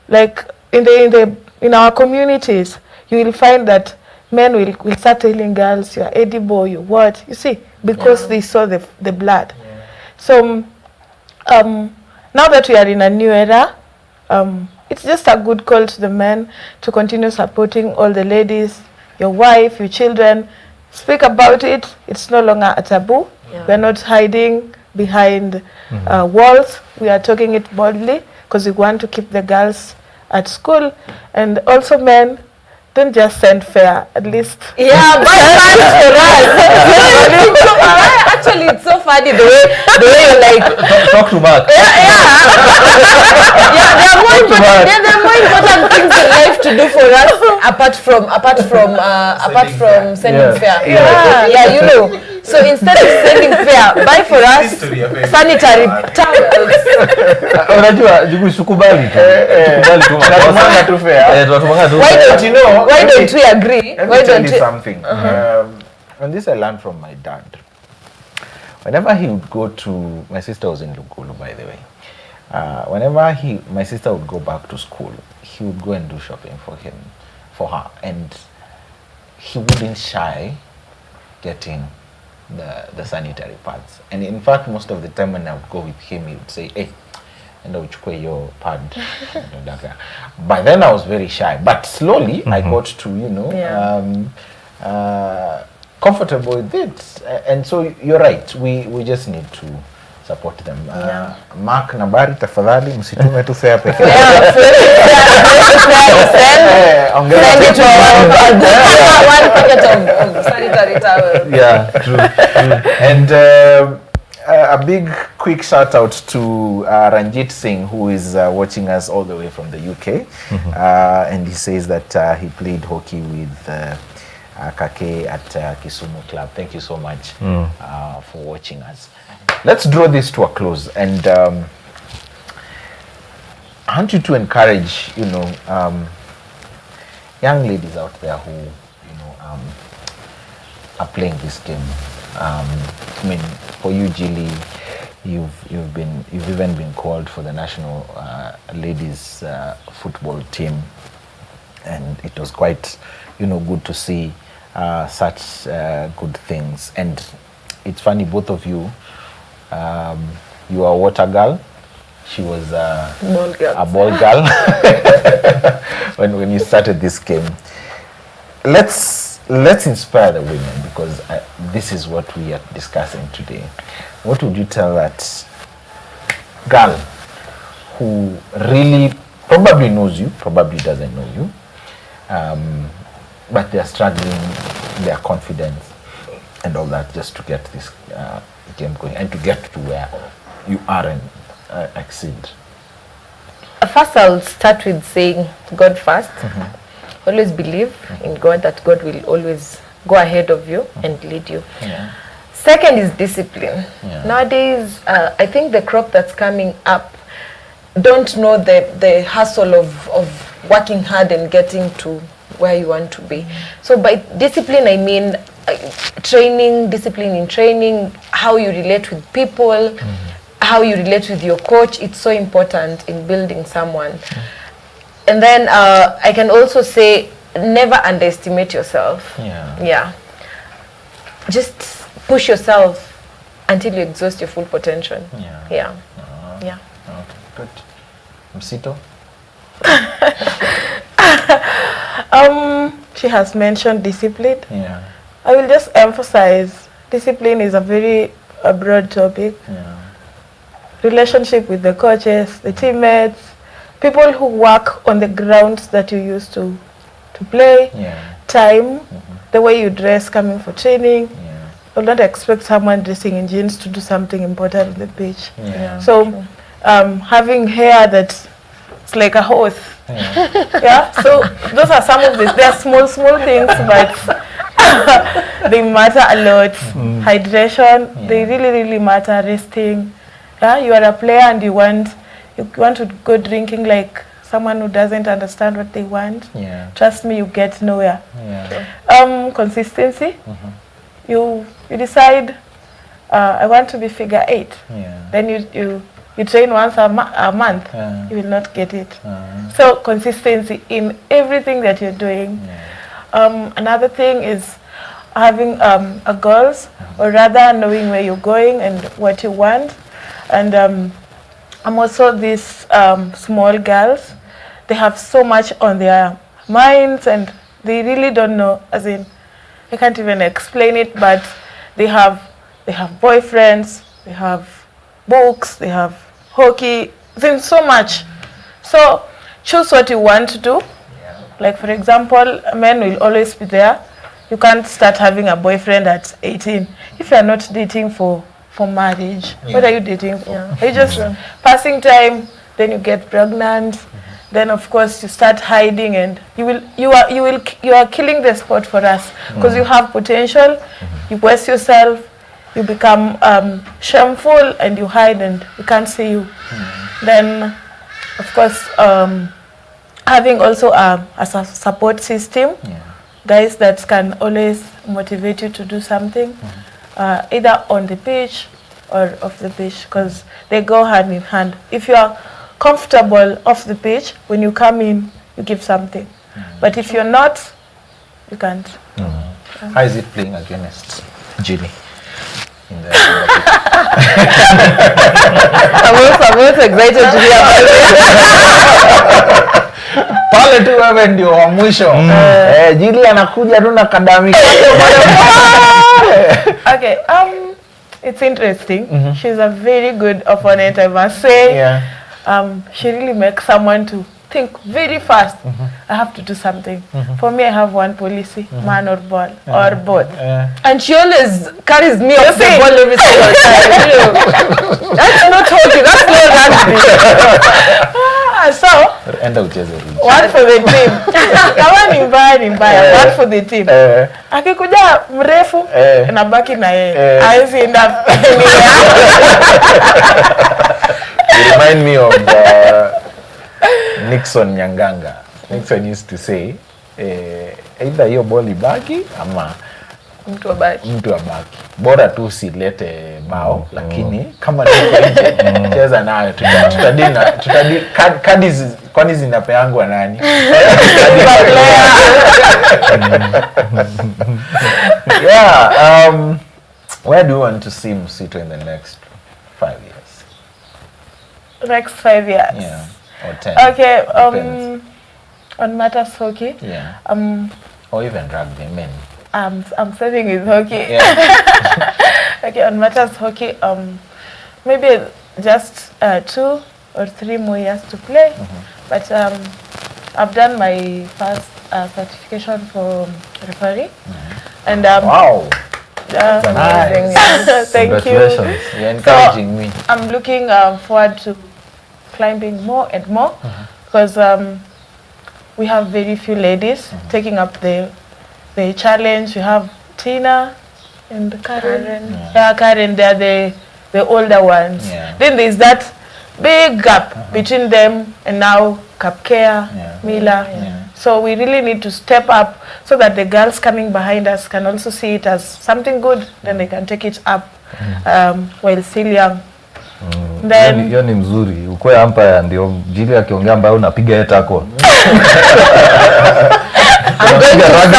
like in our communities, you will find that men will start telling girls, you're edible, you what, you see, because they saw the blood. So now that we are in a new era, it's just a good call to the men to continue supporting all the ladies, your wife, your children. Speak about it. It's no longer a taboo. Yeah. We're not hiding behind walls. We are talking it boldly because we want to keep the girls at school. And also men, don't just send fare, at least. Yeah, buy fans for us. Actually, it's so funny the way you like. Talk to Mark. Yeah, there are more important things in life to do for us apart from sending fare. Yeah, you know. So instead of sending fare, buy for us sanitary towels. Unajua tukubali tu. Tukubali tu. Tunatumanga tu fare. Tunatumanga tu. Why don't you know? Why don't we agree? Let Why me tell don't you we? something. And this I learned from my dad. Whenever he would go to, my sister was in Lugulu, by the way. Whenever my sister would go back to school, he would go and do shopping for her, and he wouldn't shy getting the sanitary pads. And in fact, most of the time when I would go with him, he would say, "Hey, and uchukue your pad." By then I was very shy, but slowly I got to, comfortable with it. And so you're right, we just need to support them. Mark Nabari, tafadhali msitume tu fare peke yake. Send it to one packet of sanitary towels. Yeah, true. And a big quick shout out to Ranjit Singh, who is watching us all the way from the UK. And he says that he played hockey with Kake at Kisumu Club. Thank you so much for watching us. Let's draw this to a close, and I want you to encourage, young ladies out there who, are playing this game. I mean, for you, Jilly, you've even been called for the national ladies football team, and it was quite, good to see such good things. And it's funny, both of you. You are a water girl. She was a ball girl when you started this game. Let's inspire the women, because this is what we are discussing today. What would you tell that girl who really probably knows you, probably doesn't know you, but they're struggling, their confidence and all that, just to get this game going and to get to where you are and exceed? First, I'll start with saying God first. Always believe in God, that God will always go ahead of you and lead you. Second is discipline. Nowadays, I think the crop that's coming up don't know the hustle of working hard and getting to where you want to be. So by discipline, I mean discipline in training, how you relate with people, how you relate with your coach. It's so important in building someone. And then I can also say, never underestimate yourself. Just push yourself until you exhaust your full potential. Okay, good. Msito? She has mentioned discipline. I will just emphasize, discipline is a very broad topic. Relationship with the coaches, the teammates, people who work on the grounds that you used to play, time, the way you dress coming for training. I will not expect someone dressing in jeans to do something important on the pitch. So having hair that's like a horse. So those are some of these. They are small things, but they matter a lot. Hydration, they really matter. Resting. You are a player and you want to go drinking like someone who doesn't understand what they want. Trust me, you get nowhere. Consistency. You decide, I want to be figure 8. Then you train once a month, you will not get it. So consistency in everything that you're doing. Another thing is having a goals, or rather knowing where you're going and what you want. And I'm also these small girls. they have so much on their minds and they really don't know, as in, I can't even explain it, but they have boyfriends, they have books, they have hockey, there's so much. So choose what you want to do. Like for example, men will always be there. You can't start having a boyfriend at 18 if you are not dating for marriage. What are you dating for? Are you just passing time? Then you get pregnant. Then of course you start hiding, and you are killing the sport for us because you have potential. You waste yourself. You become shameful, and you hide, and we can't see you. Then of course having also a support system. Guys that can always motivate you to do something, either on the pitch or off the pitch, because they go hand in hand. If you are comfortable off the pitch, when you come in, you give something. But if you're not, you can't. How is it playing against Ginny? I'm also excited to hear about it. Pale tu wewe ndio wa mwisho. Jili anakuja tu na kadami. Okay, it's interesting. She's a very good opponent, I must say. She really makes someone to think very fast. I have to do something. For me, I have one policy: man or ball, or both. And she always carries me off the ball every single time. That's not hockey, that's not rugby. So, one for the team. Kama ni mbaya, one for the team. Akikuja mrefu, nabaki na yeye. Haezi enda anywhere. You remind me of Nixon Nyanganga. Nixon used to say, either hiyo ball ibaki ama mtu abaki. Bora tu usilete bao, lakini kama niko nje cheza nayo, tutadili kadi kwani zinapeangwa nani? Where do you want to see Msito in the next 5 years? Next 5 years? Yeah, or 10. Okay, on matters hockey. Yeah. Or even rugby, I'm starting with hockey. Okay, on matters hockey, maybe just 2 or 3 more years to play. But I've done my first certification for referee. And wow. Amazing. Nice. Thank you. You're encouraging me. I'm looking forward to climbing more and more because we have very few ladies taking up the challenge. We have Tina and Karen. Karen, they're the older ones. Then there's that big gap between them and now Kapkea, Mila. So we really need to step up so that the girls coming behind us can also see it as something good, then they can take it up while still young. Then hiyo ni mzuri. Ukwe umpire ndio Jili akiongea ambayo unapiga yeye tako. I'm going to suffer.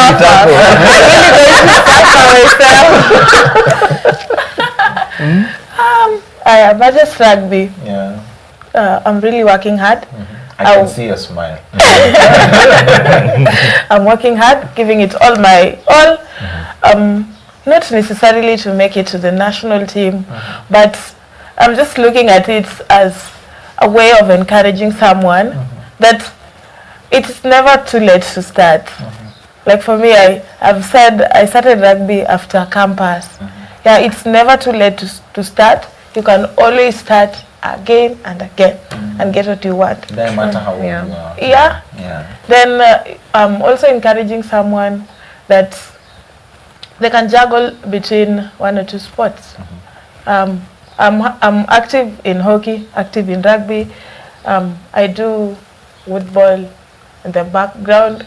But just rugby. I'm really working hard. I can see your smile. I'm working hard, giving it all my all. Not necessarily to make it to the national team, but I'm just looking at it as a way of encouraging someone that it's never too late to start. Like for me, I've said I started rugby after campus. Yeah, it's never too late to start. You can always start again and again and get what you want. Doesn't matter how old you are. Yeah. Then I'm also encouraging someone that they can juggle between 1 or 2 sports. I'm active in hockey, active in rugby. I do woodball in the background.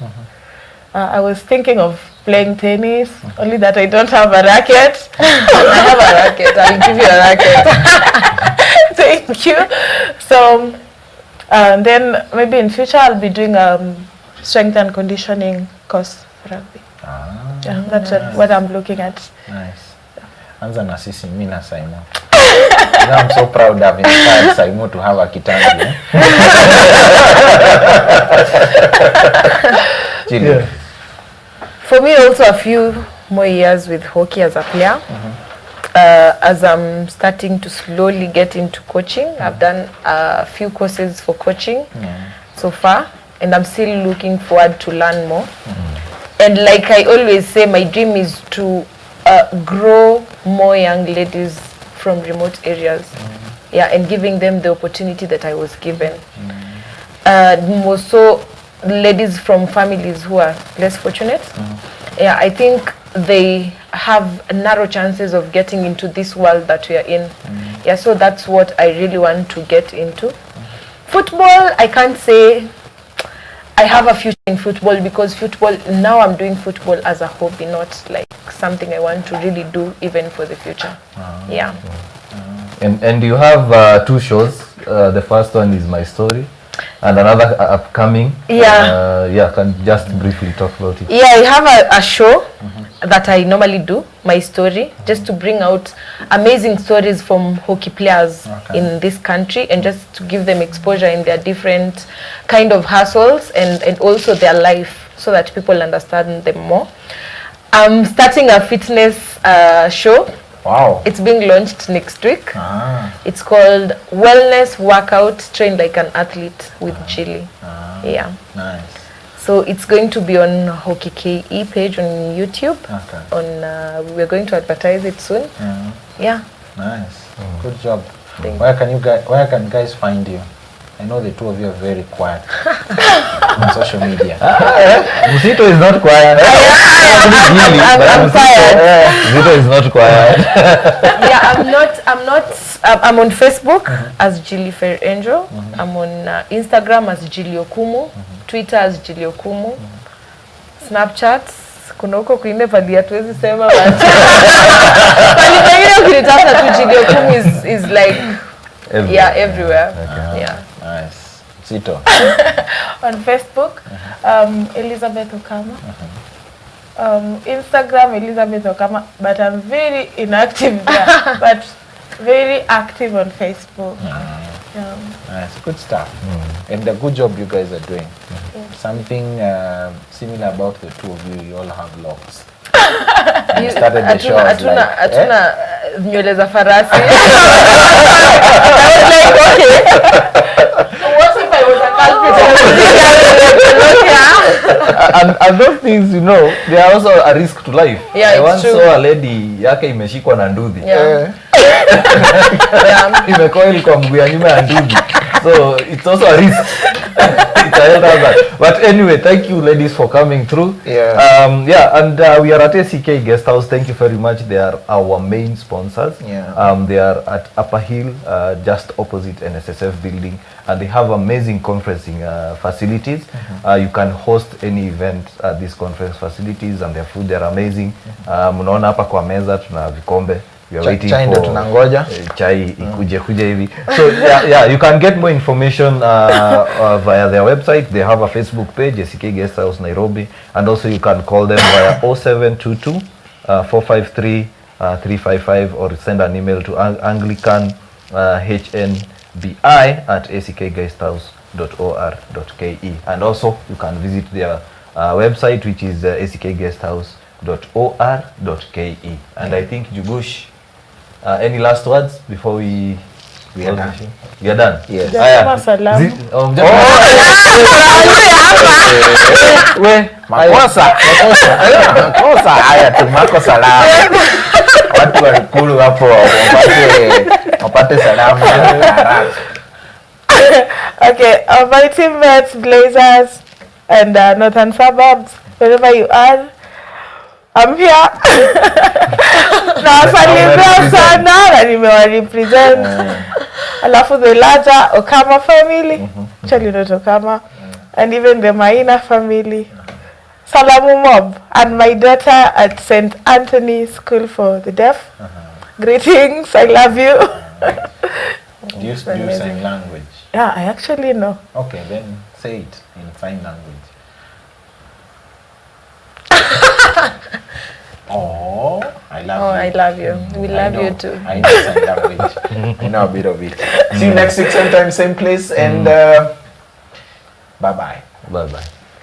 I was thinking of playing tennis, only that I don't have a racket. I have a racket. I'll give you a racket. Thank you. So then maybe in future I'll be doing strength and conditioning course for rugby. That's what I'm looking at. Nice. Anza na sisi mimi na Simon. Now I'm so proud I've inspired Saimo to have a kitangi. Yeah. For me, also a few more years with hockey as a player. As I'm starting to slowly get into coaching, I've done a few courses for coaching so far, and I'm still looking forward to learn more. And like I always say, my dream is to grow more young ladies from remote areas, and giving them the opportunity that I was given. More so, ladies from families who are less fortunate. I think they have narrow chances of getting into this world that we are in. So that's what I really want to get into. Football, I can't say I have a future in football, because football, now I'm doing football as a hobby, not like something I want to really do even for the future. And you have 2 shows. The first one is My Story, and another upcoming. Can you just briefly talk about it? I have a show that I normally do, My Story, just to bring out amazing stories from hockey players in this country, and just to give them exposure in their different kind of hustles and also their life, so that people understand them more. I'm starting a fitness show. Wow. It's being launched next week. It's called Wellness Workout Train Like an Athlete with Chili. Nice. So it's going to be on HOCKEYKE page on YouTube. We're going to advertise it soon. Nice. Good job. Thank Where can guys find you? I know the two of you are very quiet on social media. Mzito is not quiet. I'm quiet. Mzito is not quiet. I'm on Facebook as Jilly Fair Angel. I'm on Instagram as Jilly Okumu. Twitter as Jilly Okumu. Snapchat kuna huko kuine vali hatuwezi sema but pali pengine ukilitafuta tu Jilly Okumu is like everywhere. Nice. Zito. On Facebook, Elizabeth Okama. Instagram, Elizabeth Okama, but I'm very inactive there, but very active on Facebook. Nice, good stuff. And the good job you guys are doing. Something similar about the two of you all have locks. You started the show atuna nywele za farasi. I was like, okay. What if I was a culprit? And those things, they are also a risk to life. I once saw a lady yake imeshikwa na nduthi. Imecoil kwa mguu ya nyuma ya nduthi. So it's also a risk. But anyway, thank you ladies for coming through. And we are at SCK Guest House. Thank you very much. They are our main sponsors. They are at Upper Hill, just opposite NSSF building, and they have amazing conferencing facilities. You can host any event at these conference facilities, and their food, they're amazing. Mnaona hapa kwa meza tuna vikombe. We are waiting chai for tunangoja chai ikuje hivi. So you can get more information via their website. They have a Facebook page, SCK Guest House Nairobi, and also you can call them via 0722 453 355, or send an email to Anglican HNBI@sckguesthouse.or.ke. And also you can visit their website, which is sckguesthouse.or.ke. And I think Jugush, any last words before we are done? We are done. Yes. Makosa haya tu, makosa la watu walikulu hapo wapate salamu. Okay, my teammates, Blazers, and Northern Suburbs, wherever you are, I'm here. Nawasalimia sana na nimewarepresent. Alafu the larger Okama family, actually not Okama, and even the Maina family. Salamu Mob, and my daughter at St. Anthony School for the Deaf. Greetings, I love you. Do you sign language? Yeah, I actually know. Okay, then say it in sign language. Oh, I love Oh, you. I love you. We love you too. I know sign language. I know a bit of it. See you next week, same time, same place, and bye-bye. Bye-bye.